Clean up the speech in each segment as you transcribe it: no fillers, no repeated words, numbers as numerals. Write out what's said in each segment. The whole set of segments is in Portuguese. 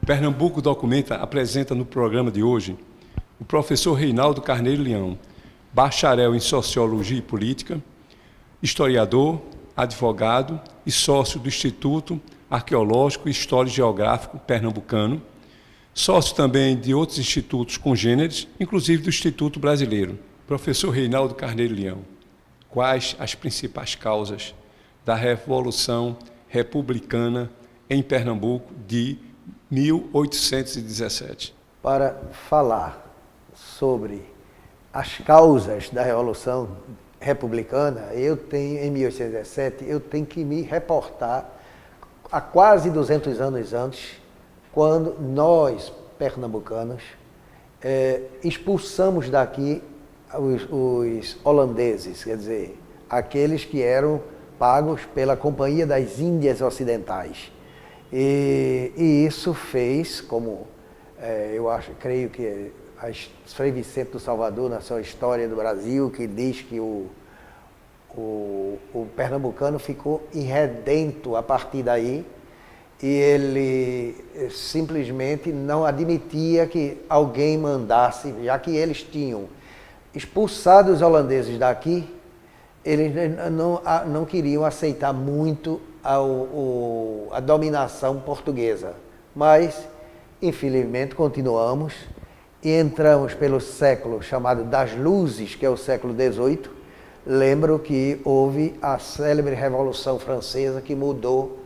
Pernambuco Documenta apresenta no programa de hoje o professor Reinaldo Carneiro Leão, bacharel em Sociologia e Política, historiador, advogado e sócio do Instituto Arqueológico e Histórico Geográfico Pernambucano, sócio também de outros institutos congêneres, inclusive do Instituto Brasileiro. Professor Reinaldo Carneiro Leão, quais as principais causas da Revolução Republicana em Pernambuco de 1817? Para falar sobre as causas da Revolução Republicana, em 1817, eu tenho que me reportar a quase 200 anos antes, quando nós, pernambucanos, expulsamos daqui os holandeses, quer dizer, aqueles que eram pagos pela Companhia das Índias Ocidentais. E isso fez, como creio que Frei Vicente do Salvador, na sua História do Brasil, que diz que o pernambucano ficou irredento a partir daí, e ele simplesmente não admitia que alguém mandasse, já que eles tinham expulsado os holandeses daqui, eles não queriam aceitar muito a dominação portuguesa. Mas, infelizmente, continuamos e entramos pelo século chamado das Luzes, que é o século XVIII. Lembro que houve a célebre Revolução Francesa que mudou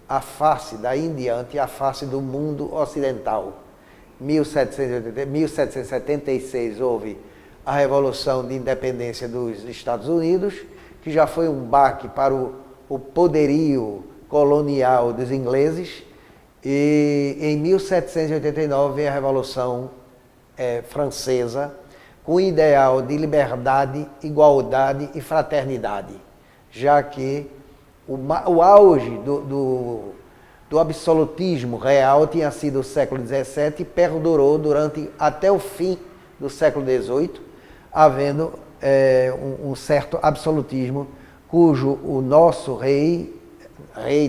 a face, daí em diante, a face do mundo ocidental. Em 1776 houve a Revolução de Independência dos Estados Unidos, que já foi um baque para o poderio colonial dos ingleses, e em 1789 veio a Revolução Francesa, com o ideal de liberdade, igualdade e fraternidade, já que o auge do absolutismo real tinha sido o século XVII e perdurou até o fim do século XVIII, havendo um certo absolutismo, cujo o nosso rei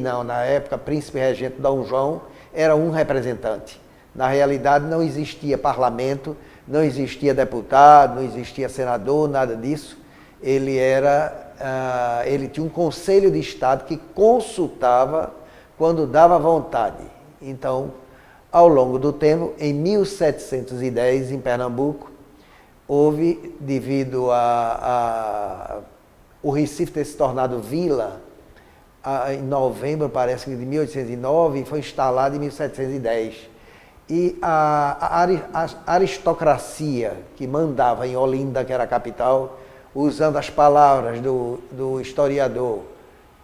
não, na época, príncipe regente Dom João, era um representante. Na realidade não existia parlamento, não existia deputado, não existia senador, nada disso. Ele tinha um conselho de Estado que consultava quando dava vontade. Então, ao longo do tempo, em 1710, em Pernambuco, houve, devido o Recife ter se tornado vila, em novembro, parece que de 1809, foi instalado em 1710. E a aristocracia que mandava em Olinda, que era a capital, usando as palavras do historiador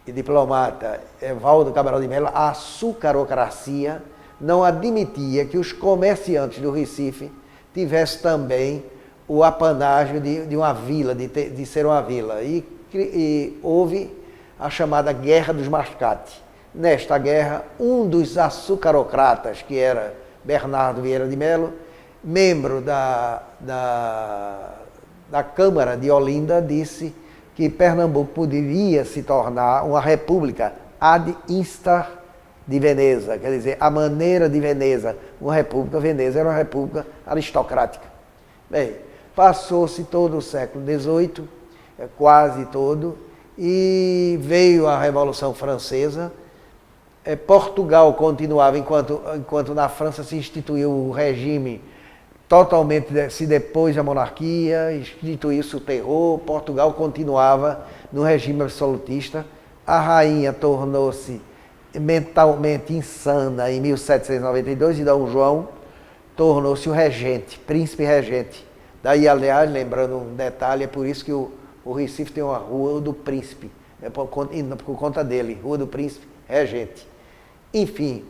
e diplomata Valdo Cabral de Mello, a açucarocracia não admitia que os comerciantes do Recife tivessem também o apanágio de uma vila, de ser uma vila. E houve a chamada Guerra dos Mascates. Nesta guerra, um dos açucarocratas, que era Bernardo Vieira de Mello, membro da Câmara de Olinda, disse que Pernambuco poderia se tornar uma república ad instar de Veneza, quer dizer, a maneira de Veneza. Veneza era uma república aristocrática. Bem, passou-se todo o século XVIII, quase todo, e veio a Revolução Francesa. Portugal continuava, enquanto na França se instituiu o regime totalmente, se depôs a monarquia, instituiu-se o terror, Portugal continuava no regime absolutista. A rainha tornou-se mentalmente insana em 1792 e Dom João tornou-se o regente, príncipe regente. Daí, aliás, lembrando um detalhe, é por isso que o Recife tem uma Rua do Príncipe, por conta dele, Rua do Príncipe Regente. Enfim,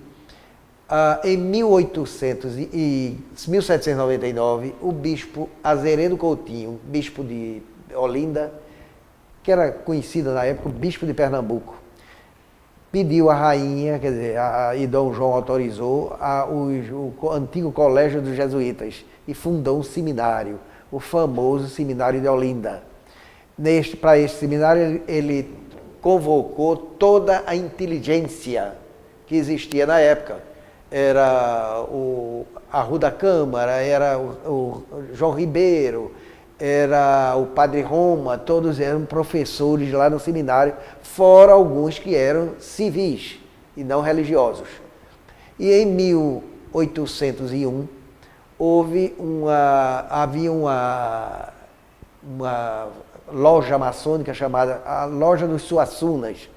em 1799, o bispo Azeredo Coutinho, bispo de Olinda, que era conhecido na época, o bispo de Pernambuco, pediu à rainha, quer dizer, e Dom João autorizou, o antigo colégio dos jesuítas e fundou um seminário, o famoso Seminário de Olinda. Para este seminário, ele convocou toda a inteligência que existia na época. era a Rua da Câmara, era o João Ribeiro, era o Padre Roma, todos eram professores lá no seminário, fora alguns que eram civis e não religiosos. E em 1801 havia uma loja maçônica chamada a Loja dos Suassunas,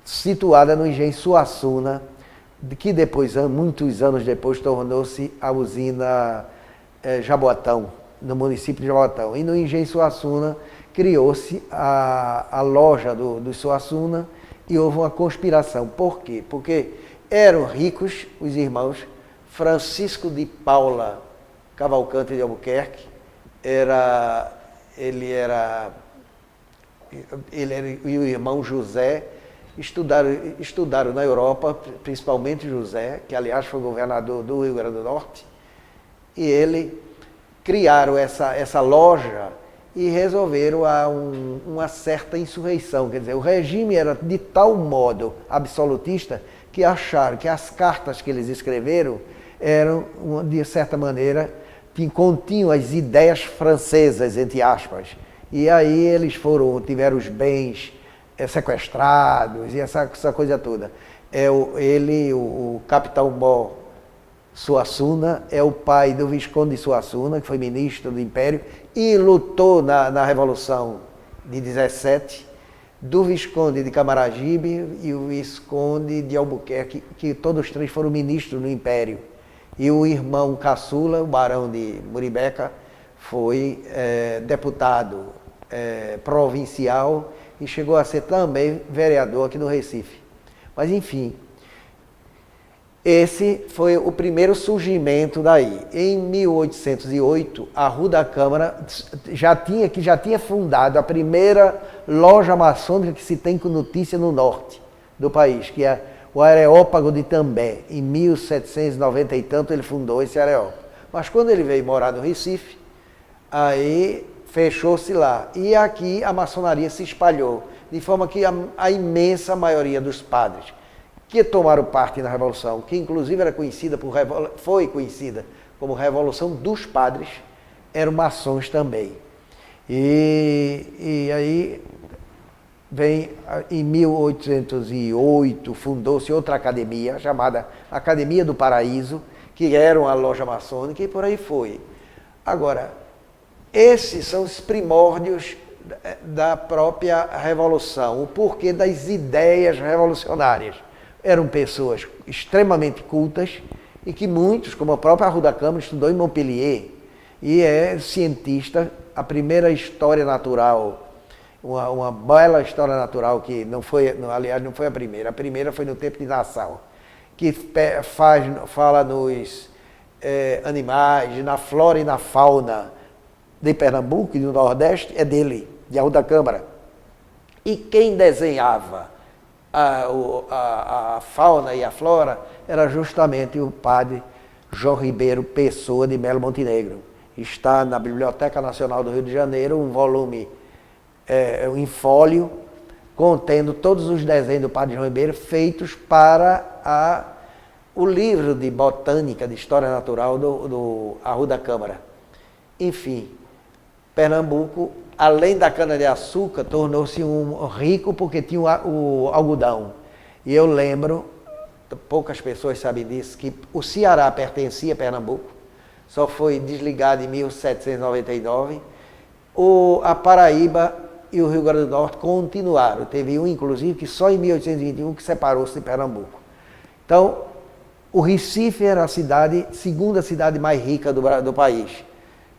situada no Engenho Suassuna, que depois, muitos anos depois, tornou-se a usina Jaboatão, no município de Jaboatão. E no Engenho Suassuna criou-se a loja do Suassuna e houve uma conspiração. Por quê? Porque eram ricos os irmãos Francisco de Paula Cavalcante de Albuquerque, ele e o irmão José estudaram na Europa, principalmente José, que aliás foi governador do Rio Grande do Norte, e ele criaram essa loja e resolveram uma certa insurreição. Quer dizer, o regime era de tal modo absolutista que acharam que as cartas que eles escreveram eram, de certa maneira, continham as ideias francesas, entre aspas. E aí eles tiveram os bens sequestrados e essa coisa toda. O capitão Mó Suassuna é o pai do Visconde de Suassuna, que foi ministro do Império e lutou na Revolução de 17, do Visconde de Camaragibe e o Visconde de Albuquerque, que todos os três foram ministros no Império. E o irmão caçula, o barão de Muribeca, foi deputado provincial e chegou a ser também vereador aqui no Recife. Mas, enfim, esse foi o primeiro surgimento daí. Em 1808, a Rua da Câmara já tinha fundado a primeira loja maçônica que se tem com notícia no norte do país, que é o Areópago de També. Em 1790 e tanto ele fundou esse Areópago. Mas quando ele veio morar no Recife, aí fechou-se lá. E aqui a maçonaria se espalhou, de forma que a imensa maioria dos padres que tomaram parte na Revolução, que inclusive foi conhecida como Revolução dos Padres, eram maçons também. E aí vem, em 1808, fundou-se outra academia, chamada Academia do Paraíso, que era uma loja maçônica, e por aí foi. Agora, esses são os primórdios da própria Revolução, o porquê das ideias revolucionárias. Eram pessoas extremamente cultas e que muitos, como a própria Rua da Câmara, estudou em Montpellier e é cientista. A primeira história natural, uma bela história natural, que não foi a primeira foi no tempo de Nassau, que fala nos animais, na flora e na fauna de Pernambuco e do Nordeste, é dele, de Rua da Câmara. E quem desenhava a fauna e a flora era justamente o padre João Ribeiro Pessoa de Melo Montenegro. Está na Biblioteca Nacional do Rio de Janeiro um volume em fólio contendo todos os desenhos do padre João Ribeiro feitos para o livro de botânica, de história natural do Rua da Câmara. Enfim, Pernambuco, além da cana-de-açúcar, tornou-se rico porque tinha o algodão. E eu lembro, poucas pessoas sabem disso, que o Ceará pertencia a Pernambuco, só foi desligado em 1799. A Paraíba e o Rio Grande do Norte continuaram. Teve inclusive, que só em 1821 que separou-se de Pernambuco. Então, o Recife era a segunda cidade mais rica do país.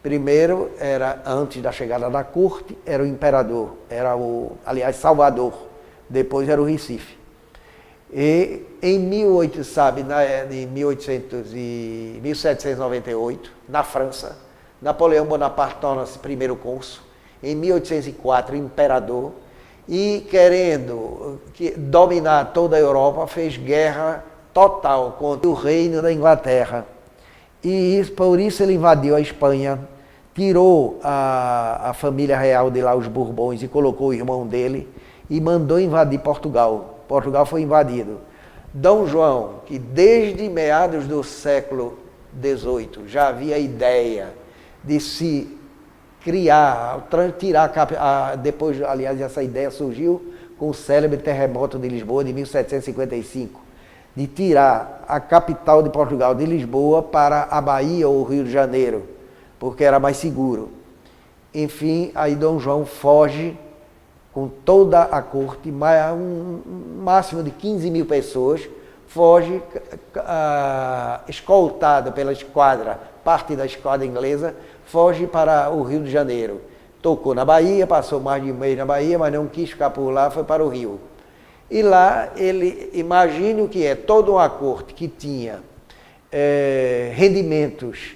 Primeiro, antes da chegada da corte, era o imperador, Salvador. Depois era o Recife. E em 1798, na França, Napoleão Bonaparte torna-se primeiro cônsul. Em 1804, imperador. E querendo dominar toda a Europa, fez guerra total contra o reino da Inglaterra. E por isso ele invadiu a Espanha, tirou a família real de lá, os Bourbons, e colocou o irmão dele, e mandou invadir Portugal. Portugal foi invadido. Dom João, que desde meados do século XVIII já havia a ideia de se criar, depois, aliás, essa ideia surgiu com o célebre terremoto de Lisboa de 1755, de tirar a capital de Portugal de Lisboa para a Bahia ou o Rio de Janeiro, porque era mais seguro. Enfim, aí Dom João foge com toda a corte, um máximo de 15 mil pessoas, foge escoltado pela esquadra, parte da esquadra inglesa, foge para o Rio de Janeiro. Tocou na Bahia, passou mais de um mês na Bahia, mas não quis ficar por lá, foi para o Rio. E lá, imagine o que é, toda uma corte que tinha rendimentos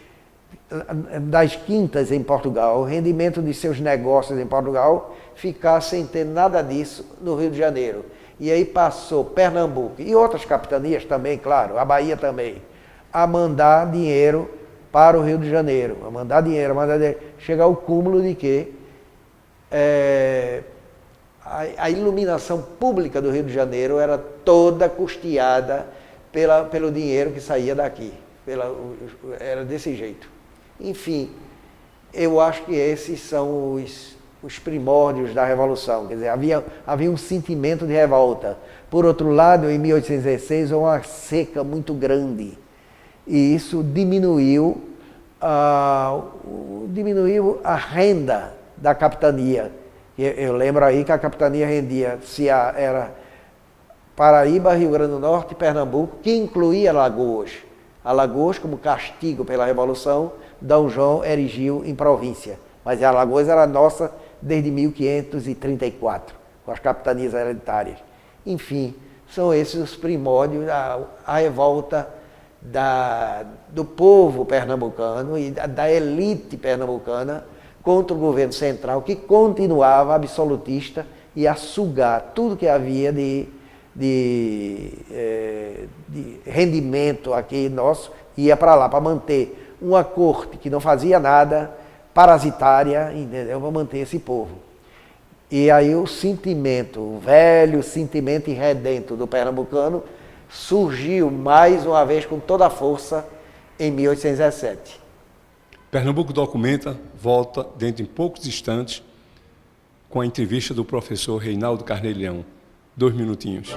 das quintas em Portugal, rendimento de seus negócios em Portugal, ficar sem ter nada disso no Rio de Janeiro. E aí passou Pernambuco e outras capitanias também, claro, a Bahia também, a mandar dinheiro para o Rio de Janeiro, a mandar dinheiro, chegar ao cúmulo de que a iluminação pública do Rio de Janeiro era toda custeada pelo dinheiro que saía daqui, era desse jeito. Enfim, eu acho que esses são os primórdios da Revolução. Quer dizer, havia um sentimento de revolta. Por outro lado, em 1816, houve uma seca muito grande. E isso diminuiu a renda da capitania. Eu lembro aí que a capitania rendia, era Paraíba, Rio Grande do Norte e Pernambuco, que incluía Alagoas. Alagoas, como castigo pela Revolução, Dom João erigiu em província. Mas Alagoas era nossa desde 1534, com as capitanias hereditárias. Enfim, são esses os primórdios, a revolta do povo pernambucano e da elite pernambucana contra o governo central, que continuava absolutista e a sugar tudo que havia de rendimento aqui nosso, ia para lá, para manter uma corte que não fazia nada, parasitária, entendeu? Para manter esse povo. E aí o sentimento, o velho sentimento irredento do pernambucano surgiu mais uma vez com toda a força em 1817. Pernambuco Documenta volta dentro de poucos instantes com a entrevista do professor Reinaldo Carneiro Leão. 2 minutinhos.